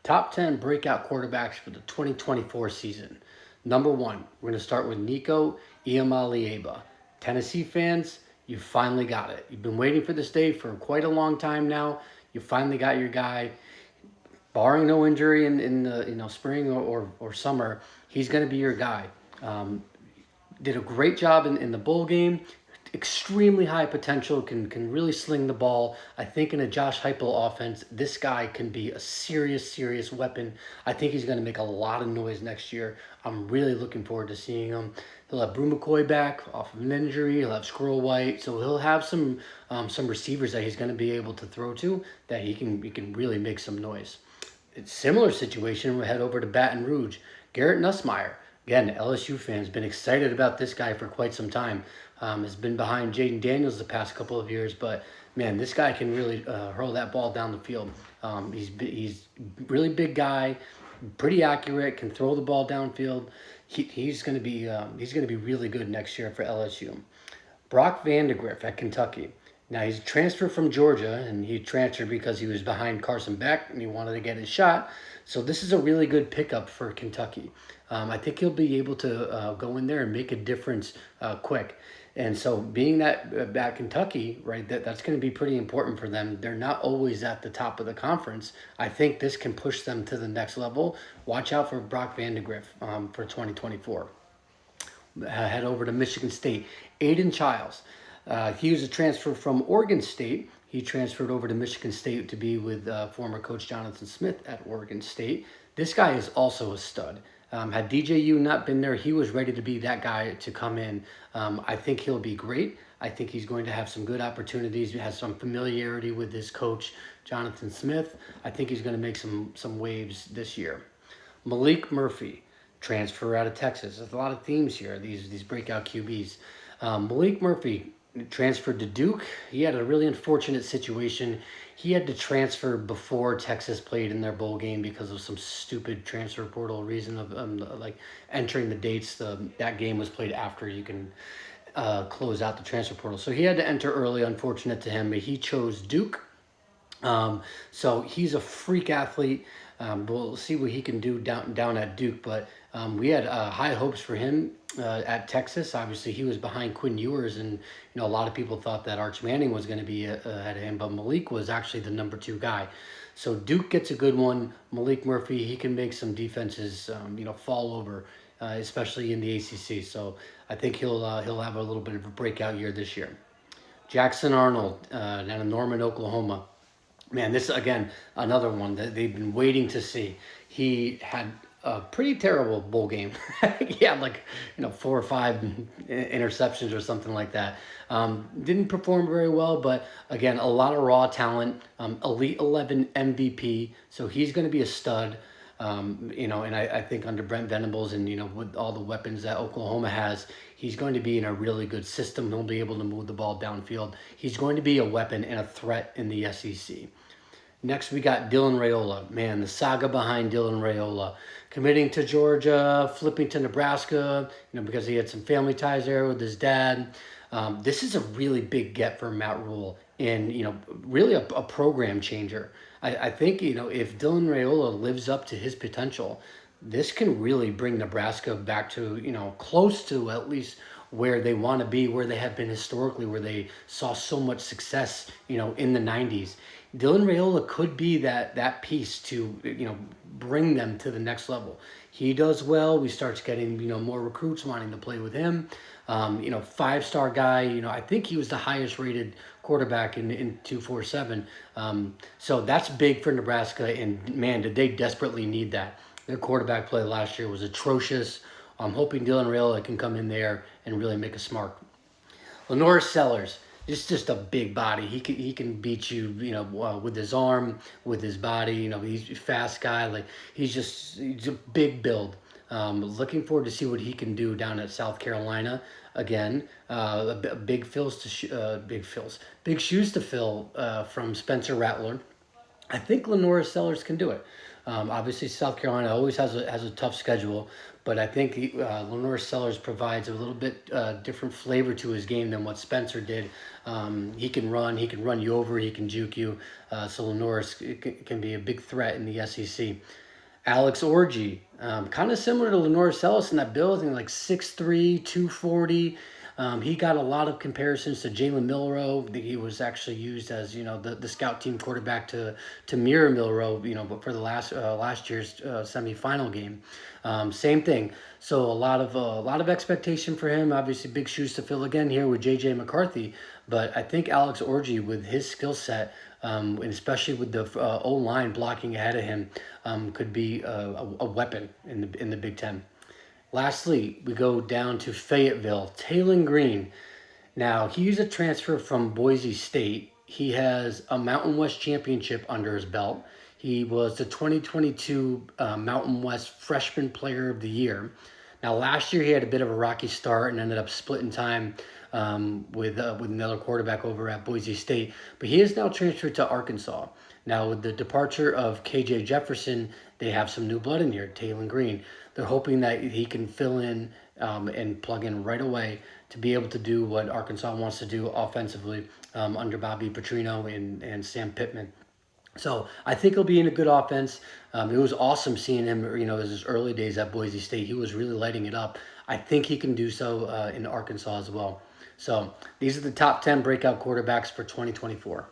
Top 10 breakout quarterbacks for the 2024 season. Number one, we're going to start with Nico Iamaleava. Tennessee fans, you finally got it. You've been waiting for this day for quite a long time now. You finally got your guy. Barring no injury in the spring or summer, he's going to be your guy. Did a great job in the bowl game. Extremely high potential, can really sling the ball. I think in a Josh Heupel offense, this guy can be a serious weapon. I think he's going to make a lot of noise next year. I'm really looking forward to seeing him. He'll have Brew McCoy back off of an injury. He'll have Squirrel White, so he'll have some receivers that he's going to be able to throw to that he can really make some noise. It's a similar situation. We head over to Baton Rouge. Garrett Nussmeier. Again, LSU fans been excited about this guy for quite some time. Has been behind Jaden Daniels the past couple of years, but man, this guy can really hurl that ball down the field. He's really big guy, pretty accurate, can throw the ball downfield. He's going to be really good next year for LSU. Brock Vandagriff at Kentucky. Now, he's transferred from Georgia, and he transferred because he was behind Carson Beck, and he wanted to get his shot. So this is a really good pickup for Kentucky. I think he'll be able to go in there and make a difference quick. And so being that at Kentucky, right, that's going to be pretty important for them. They're not always at the top of the conference. I think this can push them to the next level. Watch out for Brock Vandagriff for 2024. Head over to Michigan State. Aiden Childs. He was a transfer from Oregon State. He transferred over to Michigan State to be with former coach Jonathan Smith at Oregon State. This guy is also a stud. Had DJU not been there, he was ready to be that guy to come in. I think he'll be great. I think he's going to have some good opportunities. He has some familiarity with this coach, Jonathan Smith. I think he's going to make some waves this year. Malik Murphy, transfer out of Texas. There's a lot of themes here, these breakout QBs. Malik Murphy transferred to Duke. He had a really unfortunate situation. He had to transfer before Texas played in their bowl game because of some stupid transfer portal reason of like entering the dates. That game was played after you can close out the transfer portal. So he had to enter early, unfortunate to him, but he chose Duke. So he's a freak athlete. We'll see what he can do down at Duke, but we had high hopes for him at Texas. Obviously, he was behind Quinn Ewers, and a lot of people thought that Arch Manning was going to be ahead of him, but Malik was actually the number 2 guy. So Duke gets a good one. Malik Murphy, he can make some defenses, fall over, especially in the ACC. So I think he'll have a little bit of a breakout year this year. Jackson Arnold down in Norman, Oklahoma. Man, this, again, another one that they've been waiting to see. He had a pretty terrible bowl game. He had 4 or 5 interceptions or something like that. Didn't perform very well, but again, a lot of raw talent. Elite 11 MVP, so he's going to be a stud. And I think under Brent Venables and, with all the weapons that Oklahoma has, he's going to be in a really good system. He'll be able to move the ball downfield. He's going to be a weapon and a threat in the SEC. Next, we got Dylan Raiola. Man, the saga behind Dylan Raiola. Committing to Georgia, flipping to Nebraska, because he had some family ties there with his dad. This is a really big get for Matt Rule and, really a program changer. I think, if Dylan Raiola lives up to his potential, this can really bring Nebraska back to, close to at least where they want to be, where they have been historically, where they saw so much success, in the 90s. Dylan Raiola could be that piece to, bring them to the next level. He does well. We start getting, more recruits wanting to play with him. 5-star guy. I think he was the highest rated quarterback in 247. So that's big for Nebraska. And man, did they desperately need that. Their quarterback play last year was atrocious. I'm hoping Dylan Raiola can come in there and really make a mark. Lenore Sellers. It's just a big body. He can beat you, with his arm, with his body. He's a fast guy. He's a big build. Looking forward to see what he can do down at South Carolina. Again, big shoes to fill from Spencer Rattler. I think Lenore Sellers can do it. Obviously, South Carolina always has a tough schedule, but I think Lenore Sellers provides a little bit different flavor to his game than what Spencer did. He can run you over, he can juke you. So Lenore can be a big threat in the SEC. Alex Orji, kind of similar to Lenore Sellis in that build, like 6'3", 240. He got a lot of comparisons to Jalen Milrow. He was actually used as the scout team quarterback to mirror Milrow, but for the last year's semifinal game, same thing. So a lot of expectation for him. Obviously, big shoes to fill again here with JJ McCarthy. But I think Alex Orji, with his skill set, and especially with the O line blocking ahead of him, could be a weapon in the Big Ten. Lastly, we go down to Fayetteville. Taylon Green. Now, he's a transfer from Boise State. He has a Mountain West championship under his belt. He was the 2022 Mountain West Freshman Player of the Year. Now, last year he had a bit of a rocky start and ended up splitting time with another quarterback over at Boise State. But he is now transferred to Arkansas. Now, with the departure of KJ Jefferson, they have some new blood in here, Taylon Green. They're hoping that he can fill in and plug in right away to be able to do what Arkansas wants to do offensively under Bobby Petrino and Sam Pittman. So I think he'll be in a good offense. It was awesome seeing him, his early days at Boise State. He was really lighting it up. I think he can do so in Arkansas as well. So these are the top 10 breakout quarterbacks for 2024.